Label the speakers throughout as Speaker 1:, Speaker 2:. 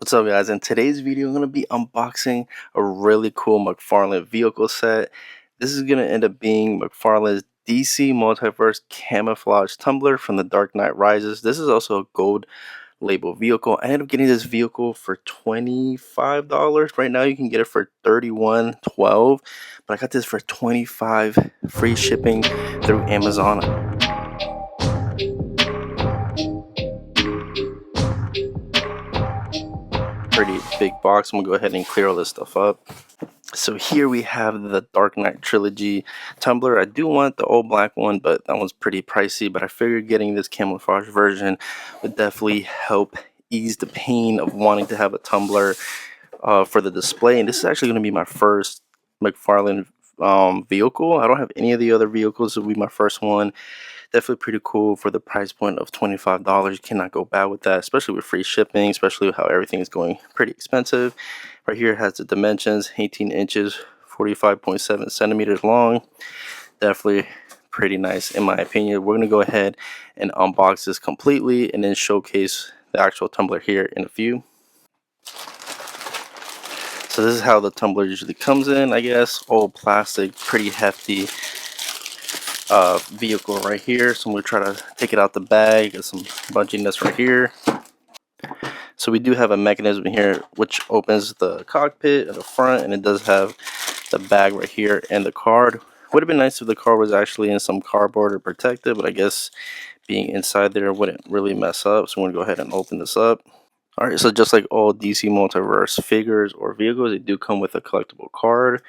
Speaker 1: What's up, guys? In today's video, I'm going to be unboxing a really cool McFarlane vehicle set. This is going to end up being McFarlane's DC Multiverse Camouflage Tumbler from The Dark Knight Rises. This is also a gold label vehicle. I ended up getting this vehicle for $25. Right now you can get it for $31.12, but I got this for $25, free shipping through Amazon. Pretty big box. I'm gonna go ahead and clear all this stuff up. So here we have the Dark Knight Trilogy tumbler. I do want the old black one, but that one's pretty pricey, but I figured getting this camouflage version would definitely help ease the pain of wanting to have a tumbler for the display. And this is actually going to be my first McFarlane vehicle. I don't have any of the other vehicles. This will be my first one. Definitely pretty cool for the price point of $25. You cannot go bad with that, especially with free shipping, especially with how everything is going pretty expensive. Right here it has the dimensions, 18 inches, 45.7 centimeters long. Definitely pretty nice in my opinion. We're going to go ahead and unbox this completely and then showcase the actual tumbler here in a few. So this is how the tumbler usually comes in, I guess. Old plastic, pretty hefty vehicle right here. So I'm going to try to take it out the bag. Got some bungee nuts right here. So we do have a mechanism here which opens the cockpit at the front, and it does have the bag right here and the card. Would have been nice if the card was actually in some cardboard or protected, but I guess being inside there wouldn't really mess up. So I'm going to go ahead and open this up. Alright, so just like all DC Multiverse figures or vehicles, they do come with a collectible card.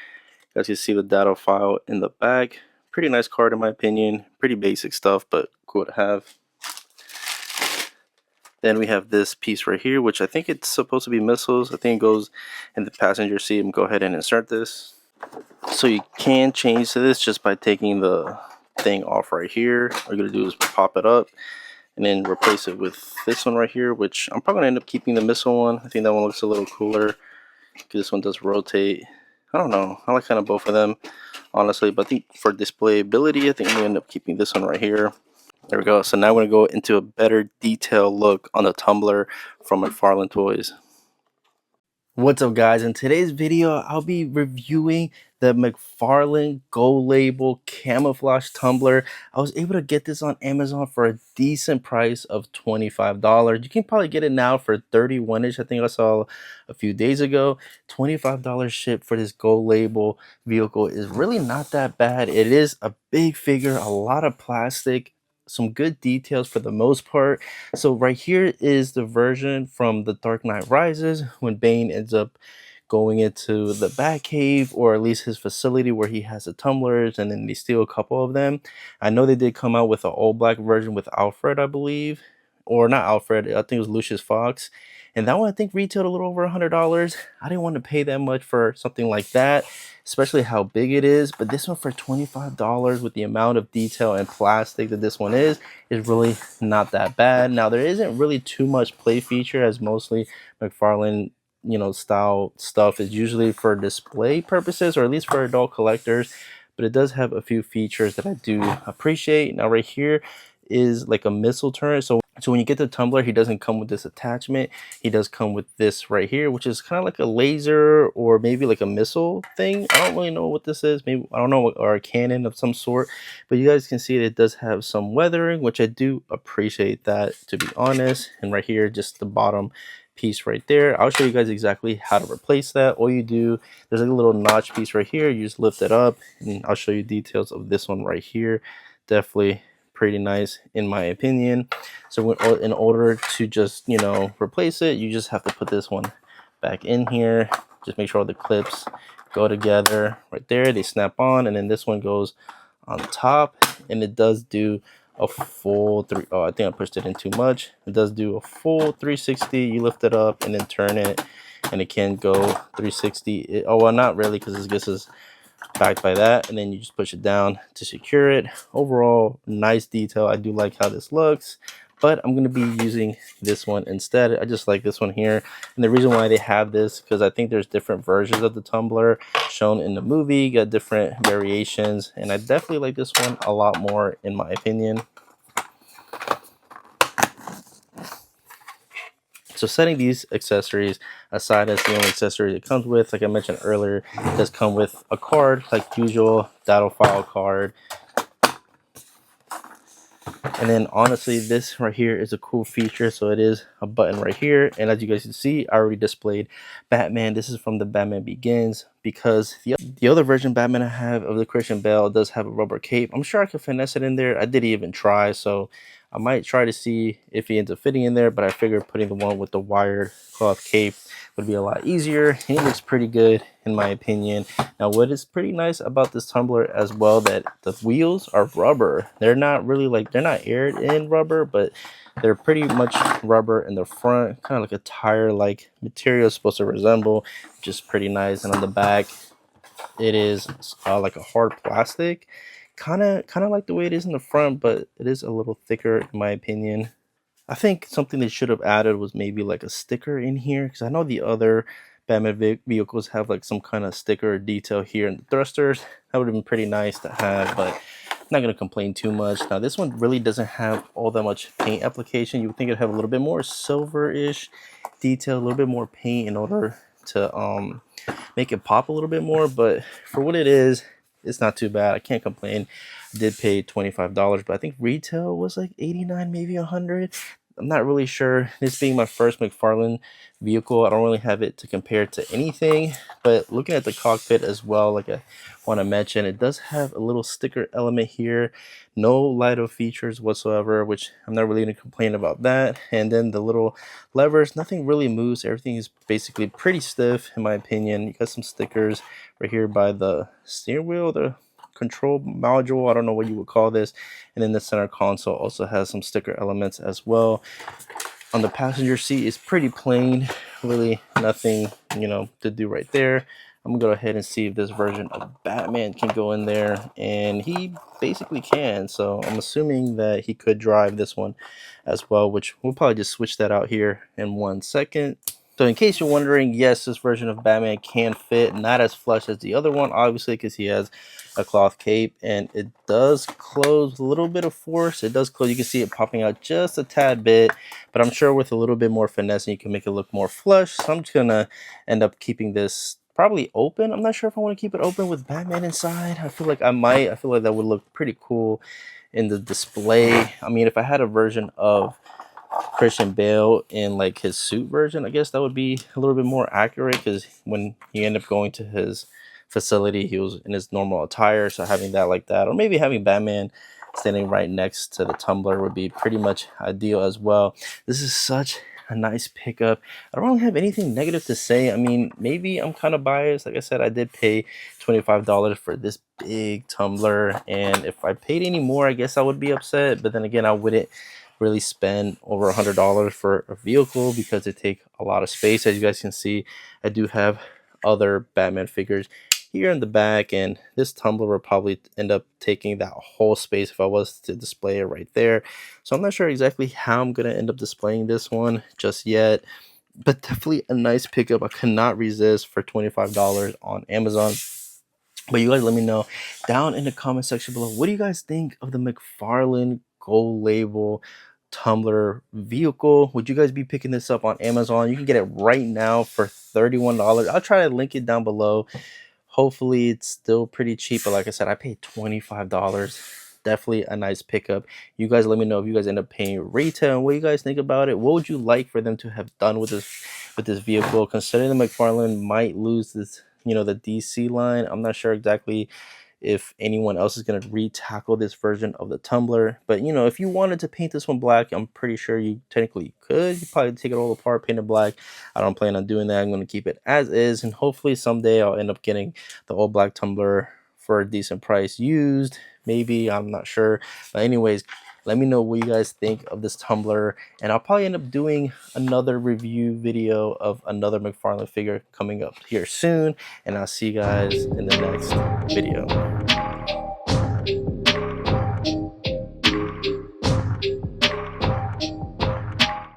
Speaker 1: As you see, the data file in the back. Pretty nice card in my opinion. Pretty basic stuff, but cool to have. Then we have this piece right here, which I think it's supposed to be missiles. I think it goes in the passenger seat. I'm going to go ahead and insert this. So you can change to this just by taking the thing off right here. All you're going to do is pop it up and then replace it with this one right here, which I'm probably going to end up keeping the missile one. I think that one looks a little cooler because this one does rotate. I don't know. I like kind of both of them, honestly. But I think for displayability, I think I'm going to end up keeping this one right here. There we go. So now we're going to go into a better detailed look on the tumbler from McFarlane Toys. What's up, guys? In today's video, I'll be reviewing the McFarlane Gold Label Camouflage Tumbler. I was able to get this on Amazon for a decent price of $25. You can probably get it now for $31-ish. I think I saw a few days ago. $25 ship for this Gold Label vehicle is really not that bad. It is a big figure, a lot of plastic, some good details for the most part. So right here is the version from The Dark Knight Rises when Bane ends up going into the Batcave, or at least his facility where he has the tumblers, and then they steal a couple of them. I know they did come out with an all black version with Alfred, I believe, or not Alfred, I think it was Lucius Fox, and that one I think retailed a little over $100. I didn't want to pay that much for something like that, especially how big it is. But this one for $25 with the amount of detail and plastic that this one is really not that bad. Now there isn't really too much play feature, as mostly McFarlane style stuff is usually for display purposes, or at least for adult collectors, but it does have a few features that I do appreciate. Now right here is like a missile turret. So when you get the tumbler, he doesn't come with this attachment. He does come with this right here, which is kind of like a laser or maybe like a missile thing. I don't really know what this is. Maybe, I don't know, or a cannon of some sort. But you guys can see it does have some weathering, which I do appreciate that, to be honest. And right here, just the bottom piece right there. I'll show you guys exactly how to replace that. All you do, there's like a little notch piece right here. You just lift it up, and I'll show you details of this one right here. Definitely pretty nice in my opinion. So in order to just replace it, you just have to put this one back in here. Just make sure all the clips go together right there. They snap on, and then this one goes on top, and it does do a full I think I pushed it in too much. It does do a full 360. You lift it up and then turn it, and it can go 360. Oh well, not really, because this is backed by that, and then you just push it down to secure it. Overall, nice detail. I do like how this looks, but I'm going to be using this one instead. I just like this one here, and the reason why they have this, because I think there's different versions of the tumbler shown in the movie. You got different variations, and I definitely like this one a lot more in my opinion. So setting these accessories aside as the only accessory it comes with, like I mentioned earlier, it does come with a card like usual, data file card. And then honestly, this right here is a cool feature. So it is a button right here, and as you guys can see, I already displayed Batman. This is from the Batman Begins, because the other version Batman I have of the Christian Bale does have a rubber cape. I'm sure I could finesse it in there. I didn't even try, so I might try to see if he ends up fitting in there, but I figured putting the one with the wired cloth cape would be a lot easier. He looks pretty good in my opinion. Now what is pretty nice about this Tumbler as well, that the wheels are rubber. They're not really like, they're not aired in rubber, but they're pretty much rubber in the front, kind of like a tire like material it's supposed to resemble, which is pretty nice. And on the back it is like a hard plastic, kind of like the way it is in the front, but it is a little thicker in my opinion. I think something they should have added was maybe like a sticker in here, because I know the other Batman vehicles have like some kind of sticker or detail here in the thrusters. That would have been pretty nice to have, but I'm not going to complain too much. Now this one really doesn't have all that much paint application. You would think it'd have a little bit more silver-ish detail, a little bit more paint in order to make it pop a little bit more, but for what it is, it's not too bad. I can't complain. I did pay $25, but I think retail was like $89, maybe $100. I'm not really sure. This being my first McFarlane vehicle, I don't really have it to compare to anything, but looking at the cockpit as well, like I want to mention, it does have a little sticker element here. No LiDAR features whatsoever, which I'm not really going to complain about that. And then the little levers, nothing really moves. Everything is basically pretty stiff in my opinion. You got some stickers right here by the steering wheel, the control module, I don't know what you would call this, and then the center console also has some sticker elements as well. On the passenger seat is pretty plain, really nothing to do right there. I'm gonna go ahead and see if this version of Batman can go in there, and he basically can, so I'm assuming that he could drive this one as well, which we'll probably just switch that out here in 1 second. So in case you're wondering, yes, this version of Batman can fit, not as flush as the other one, obviously, because he has a cloth cape, and it does close with a little bit of force. It does close. You can see it popping out just a tad bit, but I'm sure with a little bit more finesse, you can make it look more flush. So I'm just gonna end up keeping this probably open. I'm not sure if I want to keep it open with Batman inside. I feel like I might. I feel like that would look pretty cool in the display. I mean, if I had a version of Christian Bale in like his suit version, I guess that would be a little bit more accurate, because when he ended up going to his facility, he was in his normal attire. So having that like that, or maybe having Batman standing right next to the Tumbler, would be pretty much ideal as well. This is such a nice pickup. I don't really have anything negative to say. I mean, maybe I'm kind of biased. Like I said, I did pay $25 for this big Tumbler, and if I paid any more, I guess I would be upset. But then again, I wouldn't really spend over $100 for a vehicle, because they take a lot of space. As you guys can see, I do have other Batman figures here in the back, and this Tumbler will probably end up taking that whole space if I was to display it right there. So I'm not sure exactly how I'm gonna end up displaying this one just yet, but definitely a nice pickup. I cannot resist for $25 on Amazon. But you guys let me know down in the comment section below, what do you guys think of the McFarlane Gold Label Tumbler vehicle? Would you guys be picking this up on Amazon? You can get it right now for $31. I'll try to link it down below. Hopefully it's still pretty cheap, but like I said, I paid $25. Definitely a nice pickup. You guys let me know if you guys end up paying retail and what you guys think about it. What would you like for them to have done with this vehicle, considering the McFarlane might lose this, the DC line? I'm not sure exactly if anyone else is going to re-tackle this version of the Tumbler, but if you wanted to paint this one black, I'm pretty sure you technically could. You probably take it all apart, paint it black. I don't plan on doing that. I'm going to keep it as is, and hopefully someday I'll end up getting the all black Tumbler for a decent price used. Maybe, I'm not sure. But anyways, let me know what you guys think of this Tumbler, and I'll probably end up doing another review video of another McFarlane figure coming up here soon, and I'll see you guys in the next video.